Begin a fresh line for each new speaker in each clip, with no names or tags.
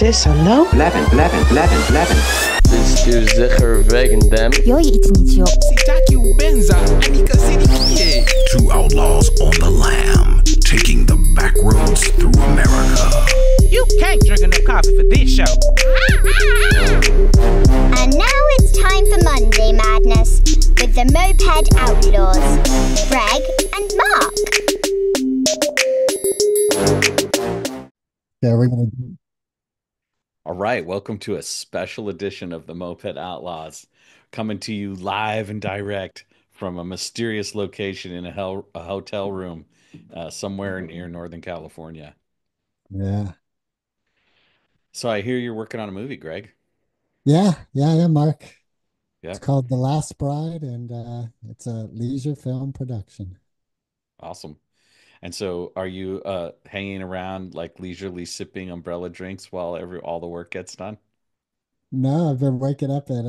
6 aan nou?
11, 11, 11, 11.
Bestuur zeker wegen them.
良い一日を。
Sitaki ubenza, anikasirikie.
Two outlaws on the lam, taking the back roads through America.
You can't drink enough coffee for this show.
And now it's time for Monday Madness with the Moped Outlaws, Greg and Mark.
Yeah, we're gonna do.
All right, welcome to a special edition of the Moped Outlaws, coming to you live and direct from a mysterious location in a hotel room somewhere near Northern California.
Yeah,
So I hear you're working on a movie, Greg.
yeah, Mark. It's
Yep,
called The Last Bride, and it's a leisure film production.
awesome. And so are you hanging around like leisurely sipping umbrella drinks while all the work gets done?
No, I've been waking up at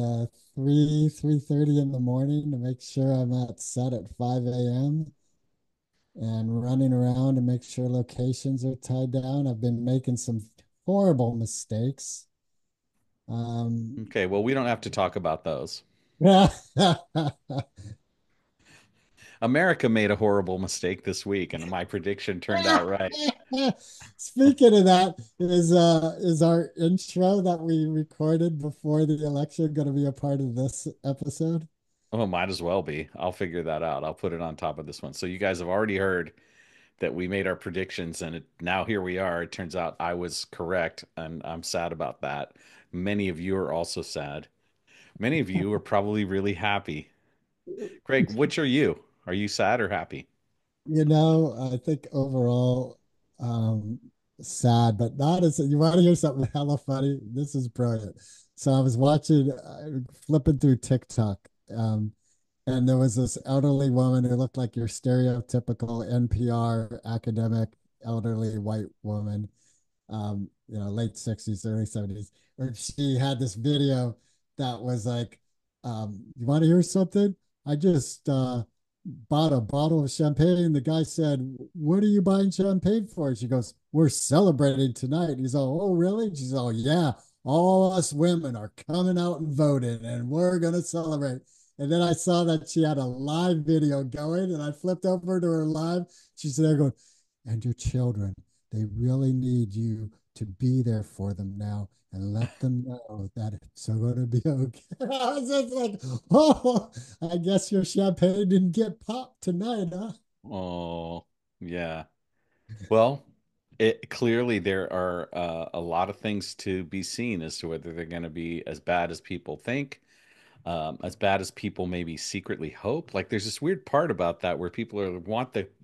3:30 in the morning to make sure I'm at set at 5 a.m. and running around to make sure locations are tied down. I've been making some horrible mistakes. Um,
Okay, well, we don't have to talk about those. America made a horrible mistake this week, and my prediction turned out right.
Speaking of that, is our intro that we recorded before the election going to be a part of this episode?
Oh, might as well be. I'll figure that out. I'll put it on top of this one. So you guys have already heard that we made our predictions, and now here we are. It turns out I was correct, and I'm sad about that. Many of you are also sad. Many of you are probably really happy. Greg, which are you? Are you sad or happy?
I think overall, um, sad, but not as you want to hear something hella funny. This is brilliant. So I was flipping through TikTok, and there was this elderly woman who looked like your stereotypical NPR academic elderly white woman, late 60s, early 70s. Or she had this video that was like, you want to hear something? I just bought a bottle of champagne. The guy said, "What are you buying champagne for?" She goes, "We're celebrating tonight." He's all, "Oh, really?" She's all, "Yeah, all us women are coming out and voting, and we're gonna celebrate." And then I saw that she had a live video going, and I flipped over to her live. She's there going, "And your children, they really need you to be there for them now and let them know that it's going to be okay." I was just like, "Oh, I guess your champagne didn't get popped tonight, huh?"
Oh, yeah. Well, it clearly there are a lot of things to be seen as to whether they're going to be as bad as people think, as bad as people maybe secretly hope. Like there's this weird part about that where people are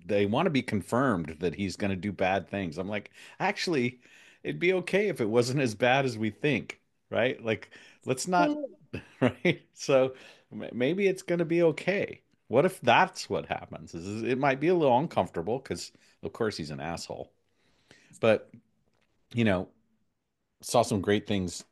they want to be confirmed that he's going to do bad things. I'm like, actually, it'd be okay if it wasn't as bad as we think, right? Like, let's not, right? So maybe it's going to be okay. What if that's what happens? It might be a little uncomfortable because, of course, he's an asshole. But you know, saw some great things.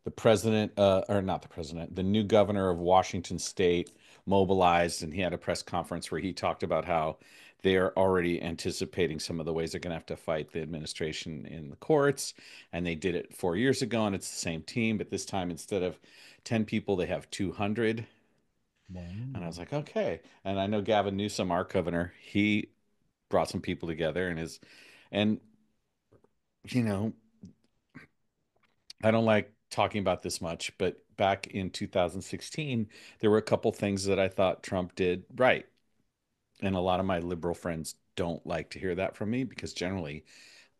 The president, or not the president, the new governor of Washington State mobilized, and he had a press conference where he talked about how they are already anticipating some of the ways they're going to have to fight the administration in the courts. And they did it 4 years ago, and it's the same team, but this time instead of 10 people, they have 200. And I
Wow.
was like, okay. And I know Gavin Newsom, our governor, he brought some people together and you know, I don't like talking about this much, but back in 2016, there were a couple things that I thought Trump did right. And a lot of my liberal friends don't like to hear that from me because generally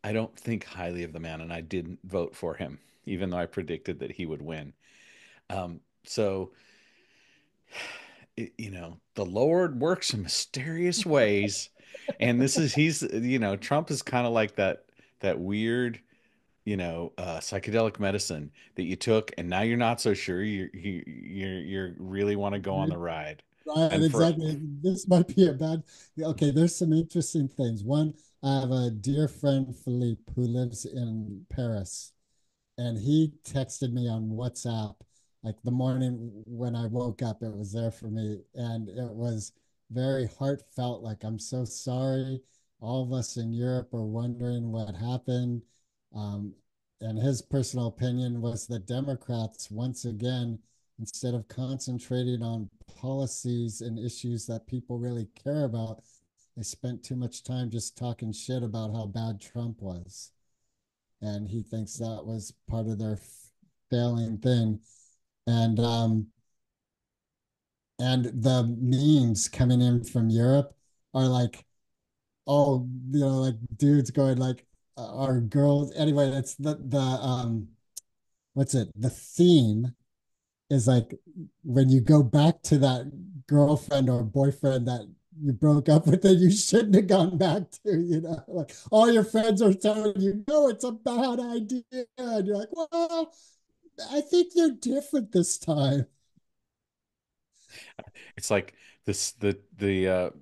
I don't think highly of the man and I didn't vote for him, even though I predicted that he would win. So, the Lord works in mysterious ways. And Trump is kind of like that weird psychedelic medicine that you took, and now you're not so sure you really want to go on the ride.
Right,
And for
exactly. This might be a bad. Okay, there's some interesting things. One, I have a dear friend, Philippe, who lives in Paris, and he texted me on WhatsApp like the morning when I woke up. It was there for me, and it was very heartfelt. Like, "I'm so sorry. All of us in Europe are wondering what happened. Um, and his personal opinion was that Democrats, once again, instead of concentrating on policies and issues that people really care about, they spent too much time just talking shit about how bad Trump was. And he thinks that was part of their failing thing. And and the memes coming in from Europe are like, oh, like dudes going like, or girls. Anyway, it's the what's it? The theme is like when you go back to that girlfriend or boyfriend that you broke up with that you shouldn't have gone back to, like all your friends are telling you, no, it's a bad idea. And you're like, well, I think they're different this time.
It's like this the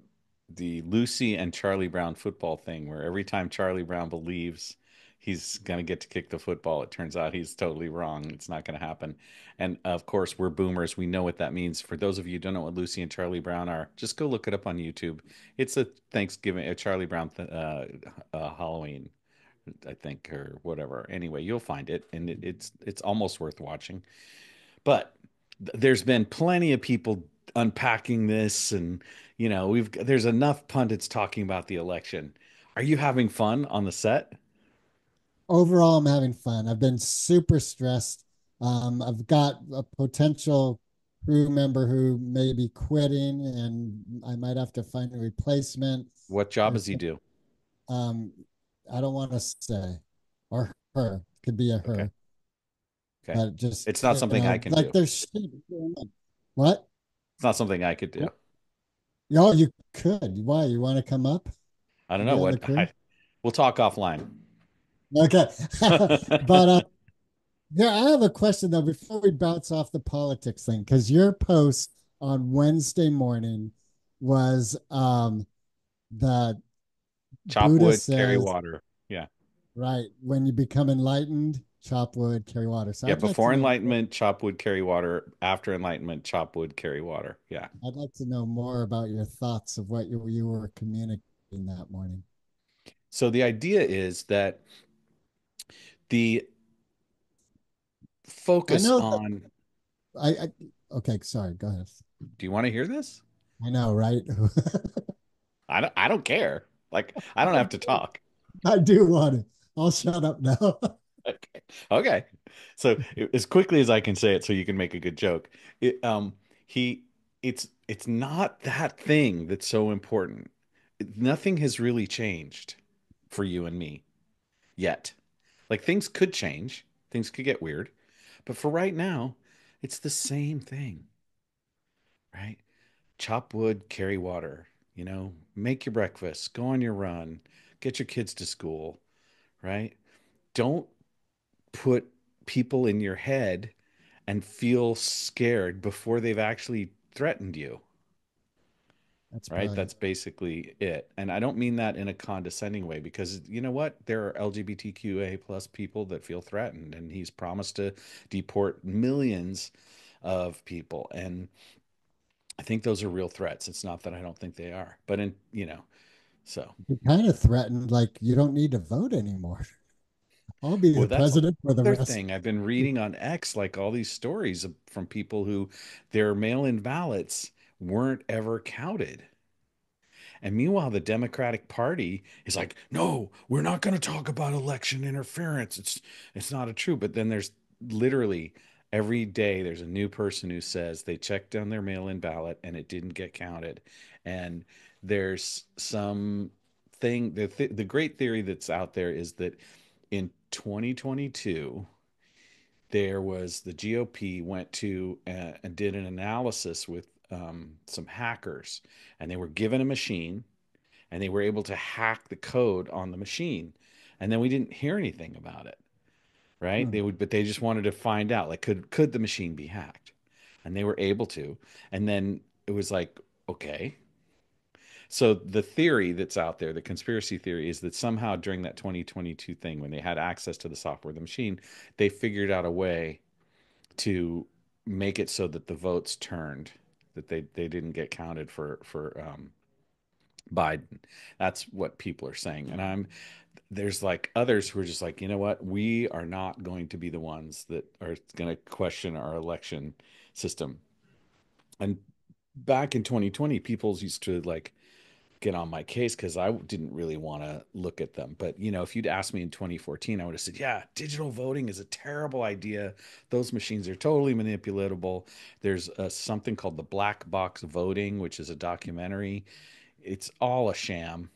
Lucy and Charlie Brown football thing where every time Charlie Brown believes he's going to get to kick the football, it turns out he's totally wrong. It's not going to happen. And of course, we're boomers. We know what that means. For those of you who don't know what Lucy and Charlie Brown are, just go look it up on YouTube. It's a Thanksgiving, a Charlie Brown Halloween, I think, or whatever. Anyway, you'll find it, and it's almost worth watching. But there's been plenty of people unpacking this, and we've there's enough pundits talking about the election. Are you having fun on the set?
Overall, I'm having fun. I've been super stressed. I've got a potential crew member who may be quitting, and I might have to find a replacement.
What job
There's
does he do?
um, I don't want to say, or her, could be a
Okay.
her,
Okay.
but just
It's not something I can
like
do.
there's shit going on. What?
It's not something I could do.
Oh, you could. Why? You want to come up
I don't
and
know
be on the
what
crew?
we'll talk offline.
Okay, but yeah, I have a question though before we bounce off the politics thing, because your post on Wednesday morning was that
Chop
Buddha
wood, carry
says,
water. Yeah.
right, when you become enlightened, chop wood, carry water. So
Yeah,
I'd like to
before
know
enlightenment, chop wood, carry water. After enlightenment, chop wood, carry water. Yeah.
I'd like to know more about your thoughts of what you were communicating that morning.
So the idea is that the
I
focus
know that
on,
I okay, sorry, go ahead.
do you want to hear this?
I know, right?
I don't care. Like I don't have to talk.
I do want it. I'll shut up now.
Okay. Okay. So as quickly as I can say it so you can make a good joke. He it's not that thing that's so important. Nothing has really changed for you and me yet. Like things could change. Things could get weird. But for right now, it's the same thing, right? Chop wood, carry water, make your breakfast, go on your run, get your kids to school, right? Don't put people in your head and feel scared before they've actually threatened you,
That's
right?
brilliant.
That's basically it. And I don't mean that in a condescending way because you know what? There are LGBTQA plus people that feel threatened, and he's promised to deport millions of people. And I think those are real threats. It's not that I don't think they are, but so.
You kind of threatened like you don't need to vote anymore. I'll be
Well,
the
that's
president for the
another
rest.
thing. I've been reading on X like all these stories from people who their mail-in ballots weren't ever counted. And meanwhile, the Democratic Party is like, no, we're not going to talk about election interference. It's not a true. But then there's literally every day there's a new person who says they checked on their mail-in ballot and it didn't get counted. And there's some thing the great theory that's out there is that in 2022 there was the GOP went to and did an analysis with some hackers, and they were given a machine and they were able to hack the code on the machine. And then we didn't hear anything about it, right?
Hmm.
But they just wanted to find out, like, could the machine be hacked? And they were able to. And then it was like, okay. So the theory that's out there, the conspiracy theory, is that somehow during that 2022 thing, when they had access to the software of the machine, they figured out a way to make it so that the votes turned, that they didn't get counted for Biden. That's what people are saying, and there's like others who are just like, you know what? We are not going to be the ones that are going to question our election system. And back in 2020, people used to like get on my case because I didn't really want to look at them. But if you'd asked me in 2014, I would have said, "Yeah, digital voting is a terrible idea. Those machines are totally manipulatable." There's something called the black box voting, which is a documentary. It's all a sham.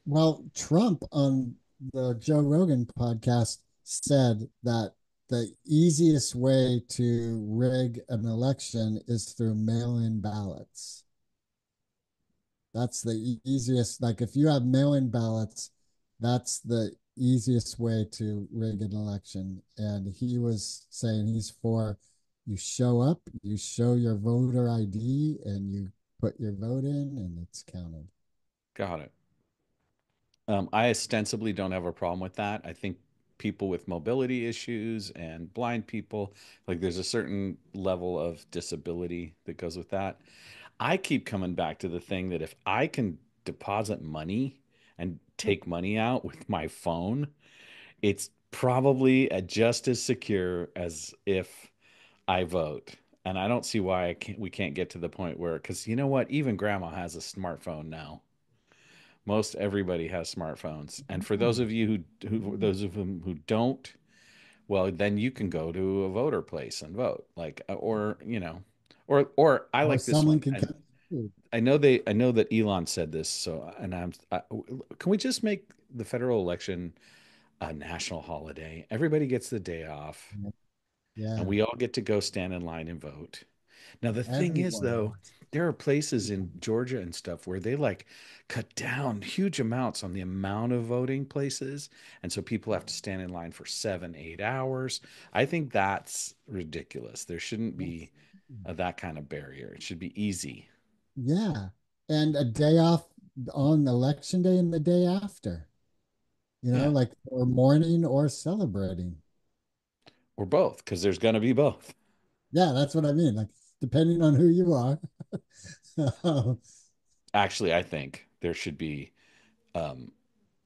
Well, Trump on the Joe Rogan podcast said that the easiest way to rig an election is through mail-in ballots. That's the easiest. Like if you have mail-in ballots, that's the easiest way to rig an election. And he was saying he's for you show up, you show your voter ID, and you put your vote in, and it's counted.
Got it. I ostensibly don't have a problem with that. I think people with mobility issues and blind people, like there's a certain level of disability that goes with that. I keep coming back to the thing that if I can deposit money and take money out with my phone, it's probably just as secure as if I vote. And I don't see why we can't get to the point where, because you know what? Even grandma has a smartphone now. Most everybody has smartphones. And for those of you those of them who don't, well, then you can go to a voter place and vote. Like, or I
Or
like this
someone
one.
can
And
come.
I know that Elon said this. So, can we just make the federal election a national holiday? Everybody gets the day off, and
Yeah,
we all get to go stand in line and vote. Now, the thing is,
everyone
though,
wants.
there are places in Georgia and stuff where they like cut down huge amounts on the amount of voting places. And so people have to stand in line for 7, 8 hours. I think that's ridiculous. There shouldn't be that kind of barrier. It should be easy
Yeah, and a day off on election day and the day after,
yeah,
like or mourning or celebrating.
or both, because there's going to be both.
Yeah, that's what I mean. Like depending on who you are. Um,
Actually, I think there should be, um,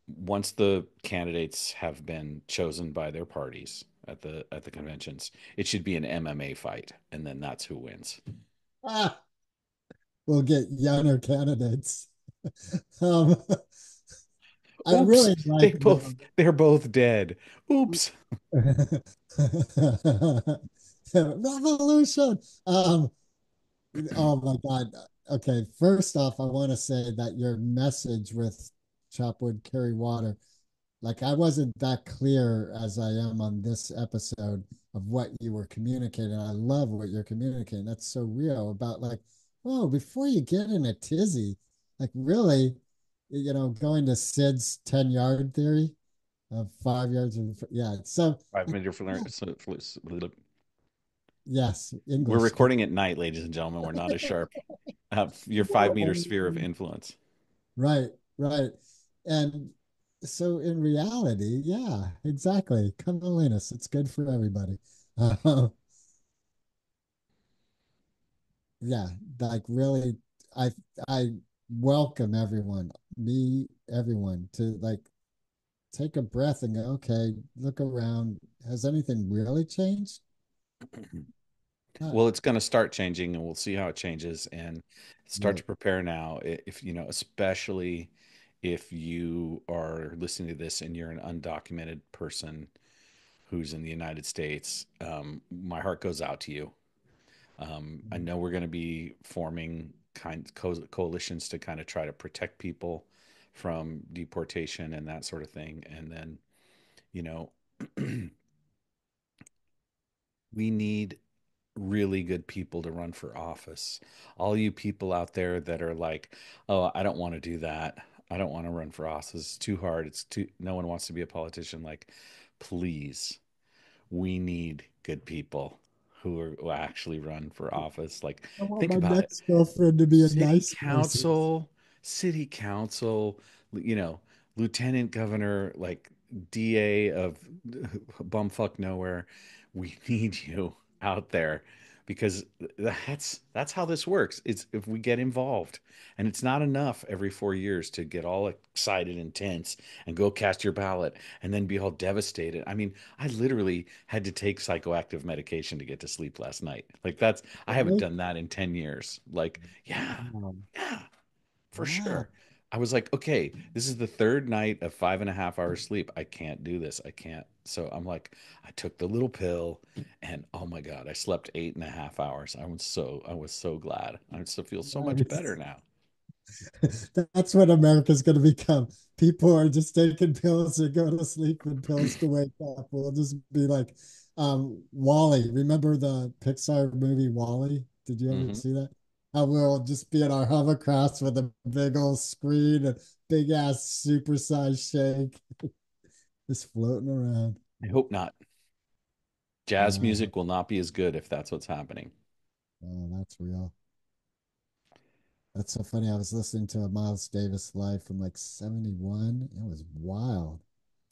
once the candidates have been chosen by their parties at the conventions, it should be an MMA fight, and then that's who wins.
ah, we'll get younger candidates. Um, I
Oops,
really like the
they're both dead. Oops.
revolution. Oh my God. Okay, first off, I want to say that your message with chop wood, carry water, like I wasn't that clear as I am on this episode of what you were communicating. I love what you're communicating. That's so real about like, oh, before you get in a tizzy, like really, going to Sid's 10-yard theory of 5 yards. Yeah. So,
5 minute for
yeah,
learn.
yes,
We're
English.
recording at night, ladies and gentlemen. We're not as sharp. Your 5 meter sphere of influence.
Right, right. And so in reality, yeah, exactly. Cunnilingus, it's good for everybody. Uh, yeah, like really, I I welcome everyone, everyone to like take a breath and go, okay, look around. Has anything really changed? Not,
Well, it's going to start changing, and we'll see how it changes. And start
right.
to prepare now. If especially if you are listening to this and you're an undocumented person who's in the United States, my heart goes out to you. I know we're going to be forming coalitions to kind of try to protect people from deportation and that sort of thing. And then, you know, we need really good people to run for office. All you people out there that are like, "Oh, I don't want to do that. I don't want to run for office. It's too hard. It's too no one wants to be a politician." Like, please, we need good people who actually run for office. Like,
I want
think
my
about it.
next girlfriend to be a
City
nice person.
council, city council, you know, lieutenant governor, like DA of bumfuck nowhere. We need you out there because that's how this works. It's if we get involved, and it's not enough every 4 years to get all excited and tense and go cast your ballot and then be all devastated. I mean, I literally had to take psychoactive medication to get to sleep last night. Like that's I haven't
Really?
done that in 10 years. Like, yeah,
Um,
yeah, for
wow.
sure. I was like, okay, this is the third night of 5.5 hours sleep. I can't do this. I can't. So I'm like, I took the little pill, and oh my God, I slept 8.5 hours. I was so glad. I still feel so much better
Nice.
now.
That's what America's going to become. People are just taking pills to go to sleep and pills to wake up. We'll just be like Wally. Remember the Pixar movie Wally? Did you ever
Hmm.
see that? How we'll just be in our hovercrafts with a big old screen and big ass supersized shake, just floating around.
I hope not. Jazz
No,
music will not be as good if that's what's happening.
no, that's real. That's so funny. I was listening to a Miles Davis live from like 71. It was wild.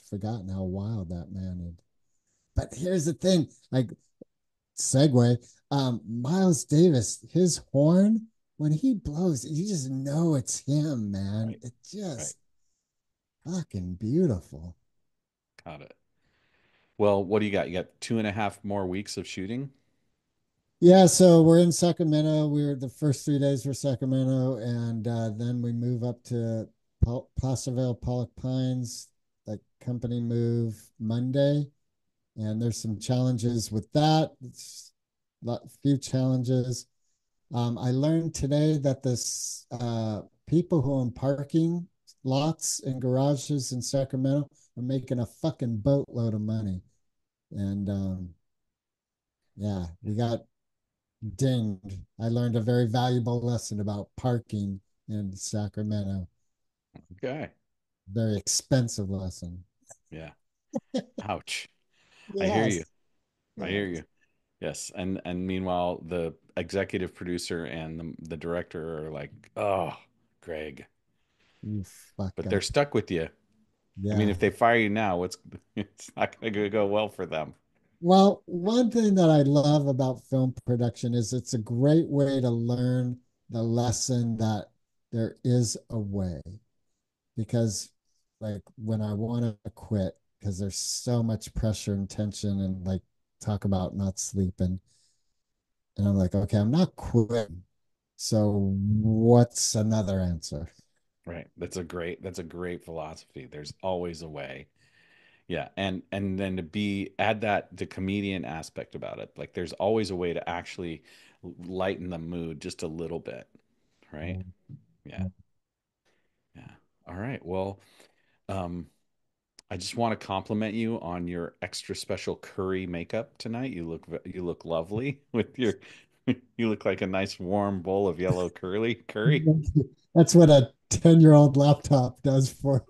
Forgotten how wild that man is. But here's the thing, like segue, Miles Davis, his horn, when he blows, you just know it's him, man.
Right.
It's
Right.
just fucking beautiful.
Got it. Well, what do you got? You got 2.5 more weeks of shooting?
Yeah, so we're in Sacramento. We were the first 3 days were Sacramento, and then we move up to Placerville, Pollock Pines, like company move Monday. And there's some challenges with that. It's a few challenges. I learned today that this people who own parking lots and garages in Sacramento are making a fucking boatload of money. And yeah, we got dinged. I learned a very valuable lesson about parking in Sacramento.
Okay.
Very expensive lesson.
Yeah. Ouch. I hear you.
Yes.
I hear
Yes.
you. Yes. And meanwhile, the executive producer and the director are like, oh, Greg.
You fuck
But they're
up.
stuck with you. I mean,
Yeah.
if they fire you now, it's not going to go well for them.
Well, one thing that I love about film production is it's a great way to learn the lesson that there is a way. Because, like, when I want to quit, because there's so much pressure and tension, and like, talk about not sleeping. And I'm like, okay, I'm not quitting. So, what's another answer?
Right. That's a great philosophy. There's always a way. Yeah. And then to be add that the comedian aspect about it. Like there's always a way to actually lighten the mood just a little bit. Right. Yeah. Yeah. All right. Well, um, I just want to compliment you on your extra special curry makeup tonight. You look lovely with your you look like a nice warm bowl of yellow curry.
That's what a 10-year-old laptop does for.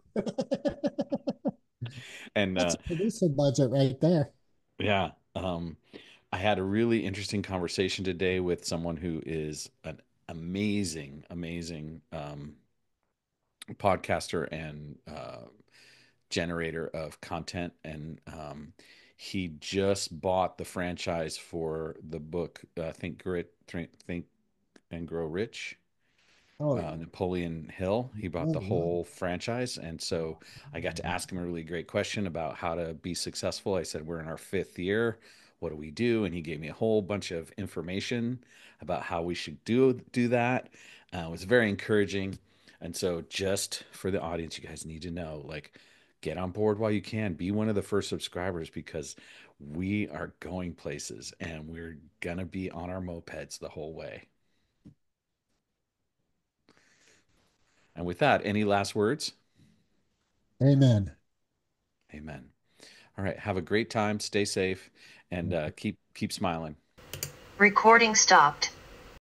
And
That's a producer budget right there.
yeah, I had a really interesting conversation today with someone who is an amazing podcaster and generator of content, and he just bought the franchise for the book Think and Grow Rich.
Oh, yeah.
Napoleon Hill. He bought
Oh,
the
yeah.
whole franchise. And so I got to ask him a really great question about how to be successful. I said, we're in our fifth year. What do we do? And he gave me a whole bunch of information about how we should do that. It was very encouraging. And so just for the audience, you guys need to know, like, get on board while you can. Be one of the first subscribers because we are going places and we're going to be on our mopeds the whole way. And with that, any last words?
Amen.
Amen. All right. Have a great time. Stay safe and keep smiling.
Recording stopped.